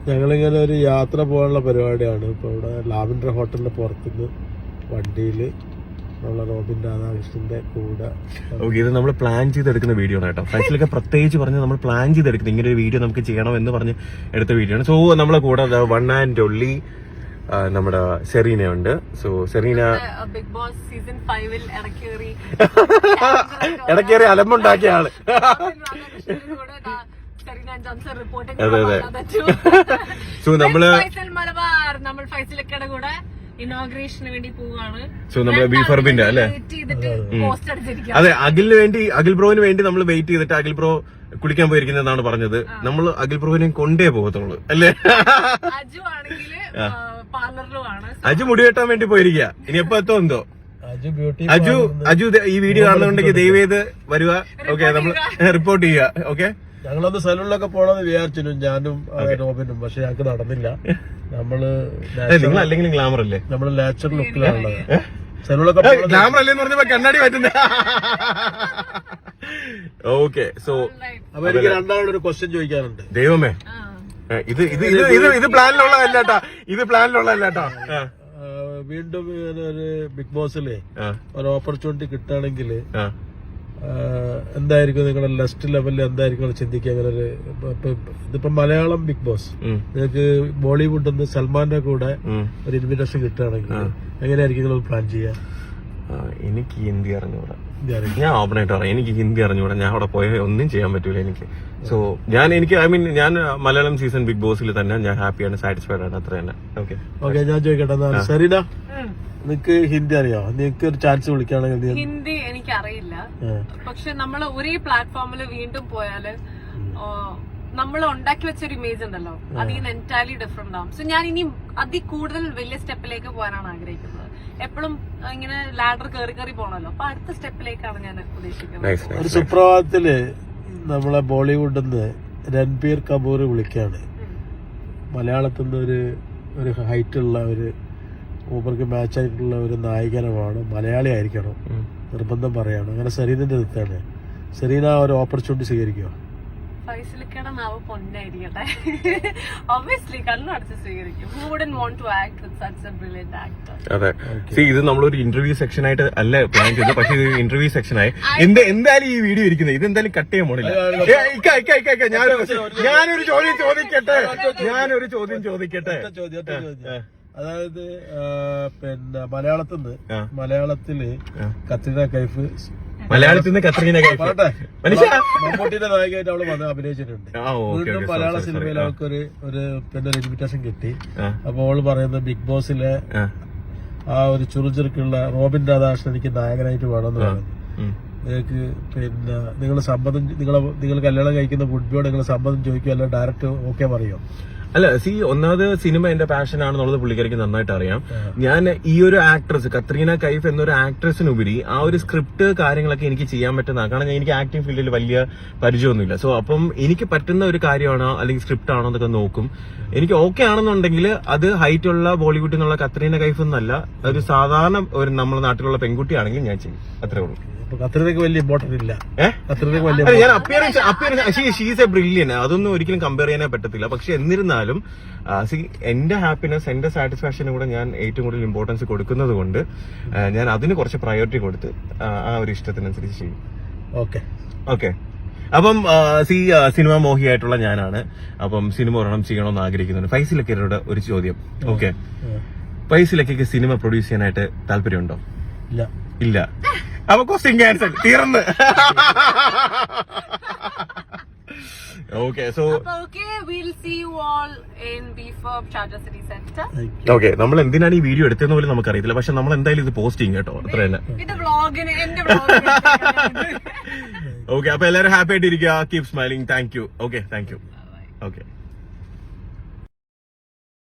ഞങ്ങളിങ്ങനെ ഒരു യാത്ര പോകാനുള്ള പരിപാടിയാണ്. ഇപ്പൊ ഇവിടെ ലാവൻഡർ ഹോട്ടലിന്റെ പുറത്തുനിന്ന് വണ്ടിയില് നമ്മളെ റോബിൻ രാധാകൃഷ്ണന്റെ കൂടെ. ഓക്കെ, ഇത് നമ്മൾ പ്ലാൻ ചെയ്തെടുക്കുന്ന വീഡിയോ ആണ് കേട്ടോ. ഫൈസലൊക്കെ പ്രത്യേകിച്ച് പറഞ്ഞ് നമ്മൾ പ്ലാൻ ചെയ്തെടുക്കുന്നത് ഇങ്ങനെ ഒരു വീഡിയോ നമുക്ക് ചെയ്യണം എന്ന് പറഞ്ഞ് എടുത്ത വീഡിയോ ആണ്. സോ നമ്മളെ കൂടെ വൺ ആൻഡ് ഒള്ളി നമ്മുടെ സെറീന ഉണ്ട്. So Serena big boss season 5 ഇടക്കേറി അലമ്പുണ്ടാക്കിയ ആള്. അതെ അതെ. സോ നമ്മള് നമ്മൾ ഫൈസലക്കയുടെ കൂടെ ഇനോഗ്രേഷന് വേണ്ടി പോവാണ്. സോ നമ്മള് ബീഫർബിന്റെ അല്ലെ. അതെ, അഖിൽ ബ്രോന് വേണ്ടി നമ്മൾ വെയിറ്റ് ചെയ്തിട്ട് അഖിൽ ബ്രോ കുളിക്കാൻ പോയിരിക്കുന്നതാണ് പറഞ്ഞത്. നമ്മൾ അഖിൽ ബ്രോനെ കൊണ്ടേ പോകത്തുള്ളൂ അല്ലേ. അജു ആണെങ്കിൽ പാർലറിലുമാണ്. അജു മുടി വെട്ടാൻ വേണ്ടി പോയിരിക്കുക. ഇനി എപ്പോ എത്തോ എന്തോ. അജു ഈ വീഡിയോ കാണുന്നുണ്ടെങ്കിൽ ദയവേത് വരിക. ഓക്കെ, നമ്മൾ റിപ്പോർട്ട് ചെയ്യുക. ഓക്കെ, ഞങ്ങളൊന്ന് സലൂണിലൊക്കെ പോകണമെന്ന് വിചാരിച്ചു ഞാനും റോബിനും. പക്ഷെ ഞങ്ങൾക്ക് നടന്നില്ല. നിങ്ങൾ അല്ലെങ്കിലും ഗ്ലാമർ അല്ലേ. നമ്മള് നാച്ചുറൽ ലുക്കിലാണുള്ളത്. സലൂണിലൊക്കെ ഗ്ലാമർ അല്ലേന്ന് പറഞ്ഞപ്പോ കണ്ണാടി പറ്റുന്ന. ഓക്കെ, സോ അപ്പൊ എനിക്ക് രണ്ടാമതൊരു ക്വസ്റ്റ്യൻ ചോദിക്കാനുണ്ട്. ദൈവമേ, ഇത് പ്ലാനിലുള്ളതല്ലാട്ടാ. ഇത് പ്ലാനിലുള്ളതല്ലാട്ടാ. വീണ്ടും ഒരു ബിഗ് ബോസിലെ ഒരു ഓപ്പർച്യൂണിറ്റി കിട്ടുകയാണെങ്കിൽ എന്തായിരിക്കും നിങ്ങളുടെ ലെസ്റ്റ് ലെവലിൽ എന്തായിരിക്കും ചിന്തിക്കുക? അങ്ങനെ ഒരു ഇതിപ്പോ മലയാളം ബിഗ് ബോസ് നിങ്ങൾക്ക് ബോളിവുഡിൽ നിന്ന് സൽമാന്റെ കൂടെ ഒരു ഇൻവിറ്റേഷൻ കിട്ടുകയാണെങ്കിൽ എങ്ങനെയായിരിക്കും നിങ്ങൾ പ്ലാൻ ചെയ്യുക? എനിക്ക് ഹിന്ദി അറിഞ്ഞൂടാ. ഞാൻ ഓപ്പണായിട്ട് പറയാം, എനിക്ക് ഹിന്ദി അറിഞ്ഞൂടാ. ഞാൻ അവിടെ പോയ ഒന്നും ചെയ്യാൻ പറ്റൂല എനിക്ക്. സോ ഞാൻ മലയാളം സീസൺ ബിഗ് ബോസിൽ തന്നെ ഞാൻ ഹാപ്പിയാണ്, സാറ്റിസ്ഫൈഡ് ആണ്. അത്ര തന്നെ. ഓക്കെ, ഞാൻ ചോദിക്കട്ടെ സരീന, നിനക്ക് ഹിന്ദി അറിയാമോ? നിനക്ക് ഒരു ചാൻസ് വിളിക്കുകയാണെങ്കിൽ. ഹിന്ദി എനിക്ക് അറിയില്ല, പക്ഷെ നമ്മൾ ഒരേ പ്ലാറ്റ്ഫോമിൽ വീണ്ടും പോയാല് നമ്മൾ ഉണ്ടാക്കി വെച്ചൊരു ഇമേജ് ഉണ്ടല്ലോ, അതിന് എൻറ്റയർലി ഡിഫറെന്റ് ആവും. സോ ഞാൻ ഇനി അതിൽ കൂടുതൽ വലിയ സ്റ്റെപ്പിലേക്ക് പോകാനാണ് ആഗ്രഹിക്കുന്നത്. എപ്പോഴും ഇങ്ങനെ ലാഡർ കയറി കയറി പോകണല്ലോ. അപ്പൊ അടുത്ത സ്റ്റെപ്പിലേക്കാണ് ഞാൻ ഉദ്ദേശിക്കുന്നത്. ഒരു സുപ്രഭാതത്തില് നമ്മളെ ബോളിവുഡിൽ നിന്ന് രൺബീർ കപൂർ വിളിക്കാണ്. മലയാളത്തിൽ നിന്ന് ഒരു ഹൈറ്റ് ഉള്ള ഒരു മൂപ്പർക്ക് മാച്ച് ആയിട്ടുള്ള ഒരു നായകനമാണ്, മലയാളി ആയിരിക്കണം നിർബന്ധം പറയാണ്. അങ്ങനെ സെറീനന്റെ അടുത്താണ്. സെറീന ഒരു ഓപ്പർച്യൂണിറ്റി സ്വീകരിക്കുമോ? ഫൈസലിക്കയുടെ നാവ് പൊന്നായിരിക്കട്ടെ. ഒബ്വിയസ്ലി കണ്ണടച്ച് സ്വീകരിക്കും. Who wouldn't want to act with such a brilliant actor? അതെ, ഇത് നമ്മളൊരു ഇന്റർവ്യൂ സെക്ഷൻ ആയിട്ട് അല്ല പ്ലാൻ ചെയ്തത്, പക്ഷെ ഇത് ഇന്റർവ്യൂ സെക്ഷൻ ആയി. എന്തായാലും ഈ വീഡിയോ ഇരിക്കുന്നത് ഇത് എന്തായാലും കട്ട് ചെയ്യാൻ പോണില്ല. ഞാനൊരു ചോദ്യം ചോദിക്കട്ടെ. അതായത് പിന്നെ മലയാളത്തില് കത്രീന കൈഫ് മമ്മൂട്ടിയുടെ നായികയായിട്ട് അവള് വന്ന് അഭിനയിച്ചിട്ടുണ്ട്. വീണ്ടും മലയാള സിനിമയിൽ അവൾക്ക് ഒരു ഇൻവിറ്റേഷൻ കിട്ടി. അപ്പൊ അവള് പറയുന്നത് ബിഗ് ബോസിലെ ആ ഒരു ചുറുചുറുക്കുള്ള റോബിൻ രാധാകൃഷ്ണൻ എനിക്ക് നായകനായിട്ട് വേണമെന്ന് പറയുന്നത്. നിങ്ങൾക്ക് പിന്നെ നിങ്ങൾ കല്യാണം കഴിക്കുന്ന ഫുട്ബോൾ നിങ്ങൾ സമ്മതം ചോദിക്കുക, അല്ല ഡയറക്റ്റ് ഓക്കെ പറയോ? അല്ല, ഒന്നാമത് സിനിമ എന്റെ പാഷൻ ആണെന്നുള്ളത് പുള്ളിക്കാരിക്ക് നന്നായിട്ട് അറിയാം. ഞാൻ ഈ ഒരു ആക്ട്രസ് കത്രീന കൈഫ് എന്നൊരു ആക്ട്രസിനുപരി ആ ഒരു സ്ക്രിപ്റ്റ് കാര്യങ്ങളൊക്കെ എനിക്ക് ചെയ്യാൻ പറ്റുന്നതാണ്. കാരണം എനിക്ക് ആക്ടിംഗ് ഫീൽഡിൽ വലിയ പരിചയമൊന്നുമില്ല. സോ അപ്പം എനിക്ക് പറ്റുന്ന ഒരു കാര്യമാണോ അല്ലെങ്കിൽ സ്ക്രിപ്റ്റ് ആണോ എന്നൊക്കെ നോക്കും. എനിക്ക് ഓക്കെ ആണെന്നുണ്ടെങ്കിൽ അത് ഹൈറ്റ് ഉള്ള ബോളിവുഡിൽ നിന്നുള്ള കത്രീന കൈഫ് എന്നല്ല, ഒരു സാധാരണ ഒരു നമ്മുടെ നാട്ടിലുള്ള പെൺകുട്ടിയാണെങ്കിൽ ഞാൻ ചെയ്യും. അത്രേ ഉള്ളൂ. കത്രീനക്ക് വലിയ ഇമ്പോർട്ടന്റ് ഇല്ല. ഞാൻ അപ്പിയറൻസ് ഷീസ് എ ബ്രില്യൻ, അതൊന്നും ഒരിക്കലും കമ്പയർ ചെയ്യാനേ പറ്റത്തില്ല. പക്ഷെ എന്നിരുന്നാലും എന്റെ ഹാപ്പിനെസ്, എന്റെ സാറ്റിസ്ഫാക്ഷനും കൂടെ ഞാൻ ഏറ്റവും കൂടുതൽ ഇമ്പോർട്ടൻസ് കൊടുക്കുന്നത് കൊണ്ട് ഞാൻ അതിന് കുറച്ച് പ്രയോറിറ്റി കൊടുത്ത് ആ ഒരു ഇഷ്ടത്തിനനുസരിച്ച് ചെയ്യും. ഓക്കെ. അപ്പം സിനിമ മോഹിയായിട്ടുള്ള ഞാനാണ്. അപ്പം സിനിമ ഒരെണ്ണം ചെയ്യണമെന്ന് ആഗ്രഹിക്കുന്നുണ്ട്. ഫൈസലക്കയുടെ ഒരു ചോദ്യം. ഓക്കെ, ഫൈസലക്കയ്ക്ക് സിനിമ പ്രൊഡ്യൂസ് ചെയ്യാനായിട്ട് താല്പര്യമുണ്ടോ? ഇല്ല. അപ്പൊ ക്വസ്റ്റ്യൻ ക്യാൻസൽ, തീർന്ന്. Okay, so we'll see you all in BFOB Charger City Center. Okay, നമ്മൾ എന്തിനാണ് ഈ വീഡിയോ എടുത്തതെന്ന് പോലും നമുക്കറിയത്തില്ല. പക്ഷെ നമ്മൾ എന്തായാലും ഇത് പോസ്റ്റ് ചെയ്യും കേട്ടോ, അത്ര തന്നെ. ഓക്കെ, അപ്പൊ എല്ലാവരും ഹാപ്പി ആയിട്ടിരിക്കുക. Keep smiling. Thank you. Okay, thank you. Okay.